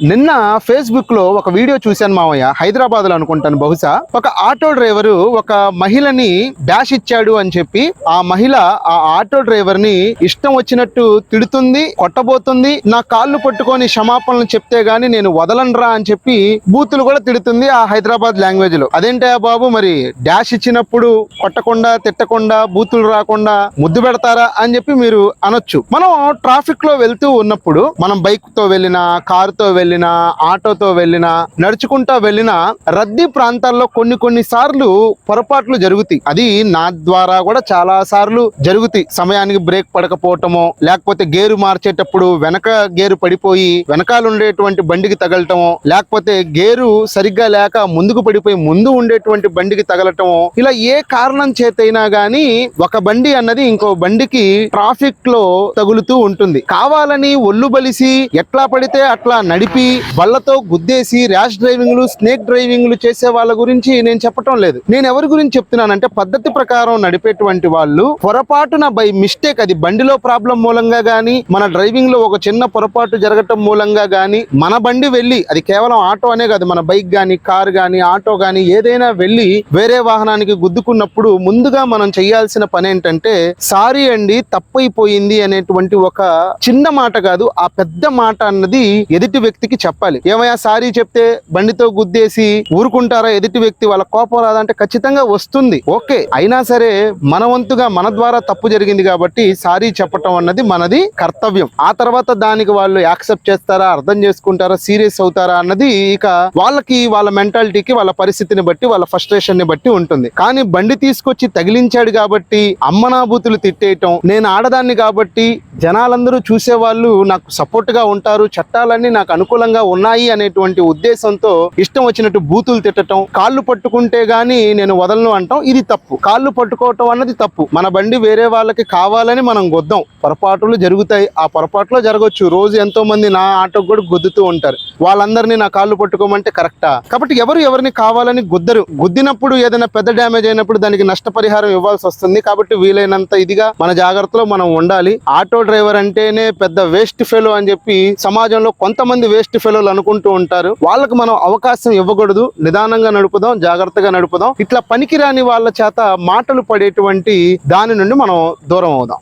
నిన్న ఫేస్బుక్ లో ఒక వీడియో చూశాను మావయ్య, హైదరాబాద్ లో అనుకుంటాను బహుశా. ఒక ఆటో డ్రైవరు ఒక మహిళని డాష్ ఇచ్చాడు అని చెప్పి ఆ మహిళ ఆ ఆటో డ్రైవర్ ని ఇష్టం వచ్చినట్టు తిడుతుంది, కొట్టబోతుంది. నా కాళ్ళు పట్టుకొని క్షమాపణలు చెప్తే గాని నేను వదలనరా అని చెప్పి బూతులు కూడా తిడుతుంది ఆ హైదరాబాద్ లాంగ్వేజ్ లో. అదేంటా బాబు, మరి డాష్ ఇచ్చినప్పుడు కొట్టకుండా తిట్టకుండా బూతులు రాకుండా ముద్దు పెడతారా అని చెప్పి మీరు అనొచ్చు. మనం ట్రాఫిక్ లో వెళ్తూ ఉన్నప్పుడు మనం బైక్ తో వెళ్ళినా, కారుతో వెళ్ళినా, ఆటోతో వెళ్ళినా, నడుచుకుంటా వెళ్ళినా రద్దీ ప్రాంతాల్లో కొన్ని సార్లు పొరపాట్లు జరుగుతాయి. అది నా ద్వారా కూడా చాలా సార్లు జరుగుతాయి. సమయానికి బ్రేక్ పడకపోవటమో, లేకపోతే గేరు మార్చేటప్పుడు వెనక గేరు పడిపోయి వెనకాల ఉండేటువంటి బండికి తగలటమో, లేకపోతే గేరు సరిగ్గా లేక ముందుకు పడిపోయి ముందు ఉండేటువంటి బండికి తగలటమో, ఇలా ఏ కారణం చేతైనా గానీ ఒక బండి అన్నది ఇంకో బండికి ట్రాఫిక్ లో తగులుతూ ఉంటుంది. కావాలని ఒళ్ళు బలిసి ఎట్లా పడితే అట్లా నడిపి బళ్ళతో గుద్దేసి ర్యాష్ డ్రైవింగ్లు, స్నేక్ డ్రైవింగ్లు చేసే వాళ్ళ గురించి నేను చెప్పటం లేదు. నేను ఎవరి గురించి చెప్తున్నానంటే, పద్ధతి ప్రకారం నడిపేటువంటి వాళ్ళు పొరపాటున బై మిస్టేక్, అది బండిలో ప్రాబ్లం మూలంగా గానీ, మన డ్రైవింగ్ లో ఒక చిన్న పొరపాటు జరగటం మూలంగా గానీ, మన బండి వెళ్ళి, అది కేవలం ఆటో అనే కాదు, మన బైక్ గానీ, కార్ గానీ, ఆటో గానీ ఏదైనా వెళ్ళి వేరే వాహనానికి గుద్దుకున్నప్పుడు ముందుగా మనం చేయాల్సిన పని ఏంటంటే, సారీ అండి తప్పైపోయింది అనేటువంటి ఒక చిన్న మాట కాదు, ఆ పెద్ద మాట అన్నది ఎదుటి వ్యక్తికి చెప్పాలి. ఏమయ్యా సారీ చెప్తే బండితో గుద్దేసి ఊరుకుంటారా ఎదుటి వ్యక్తి? వాళ్ళ కోపం రాదంటే ఖచ్చితంగా వస్తుంది. ఓకే, అయినా సరే మన వంతుగా మన ద్వారా తప్పు జరిగింది కాబట్టి సారీ చెప్పటం అన్నది మనది కర్తవ్యం. ఆ తర్వాత దానికి వాళ్ళు యాక్సెప్ట్ చేస్తారా, అర్థం చేసుకుంటారా, సీరియస్ అవుతారా అన్నది ఇక వాళ్ళకి, వాళ్ళ మెంటాలిటీకి, వాళ్ళ పరిస్థితిని బట్టి, వాళ్ళ ఫ్రస్ట్రేషన్ ని బట్టి ఉంటుంది. కానీ బండి తీసుకొచ్చి తగిలించాడు కాబట్టి అమ్మనాభూతులు తిట్టేయటం, నేను ఆడదాన్ని కాబట్టి జనాలందరూ చూసేవాళ్ళు నాకు సపోర్ట్ గా ఉంటారు, చట్టాలన్నీ నాకు అనుకూలంగా ఉన్నాయి అనేటువంటి ఉద్దేశంతో ఇష్టం వచ్చినట్టు బూతులు తిట్టడం, కాళ్ళు పట్టుకుంటే గానీ నేను వదలను అంటాం, ఇది తప్పు. కాళ్ళు పట్టుకోవటం అన్నది తప్పు. మన బండి వేరే వాళ్ళకి కావాలని మనం గుద్దాం, పొరపాట్లు జరుగుతాయి. ఆ పొరపాట్లో జరగవచ్చు. రోజు ఎంతో మంది నా ఆటోకి కూడా గుద్దుతూ ఉంటారు. వాళ్ళందరినీ నా కాళ్ళు పట్టుకోమంటే కరెక్టా? కాబట్టి ఎవరిని కావాలని గుద్దరు. గుద్దినప్పుడు ఏదైనా పెద్ద డ్యామేజ్ అయినప్పుడు దానికి నష్టపరిహారం ఇవ్వాల్సి వస్తుంది. కాబట్టి వీలైనంత ఇదిగా మన జాగ్రత్తలో మనం ఉండాలి. ఆటో డ్రైవర్ అంటేనే పెద్ద వేస్ట్ ఫెలో అని చెప్పి సమాజంలో కొంతమంది వేస్ట్ ఫెలోలు అనుకుంటూ ఉంటారు. వాళ్ళకు మనం అవకాశం ఇవ్వకూడదు. నిదానంగా నడుపుదాం, జాగ్రత్తగా నడుపుదాం. ఇట్లా పనికిరాని వాళ్ళ చేత మాటలు పడేటువంటి దాని నుండి మనం దూరం అవుదాం.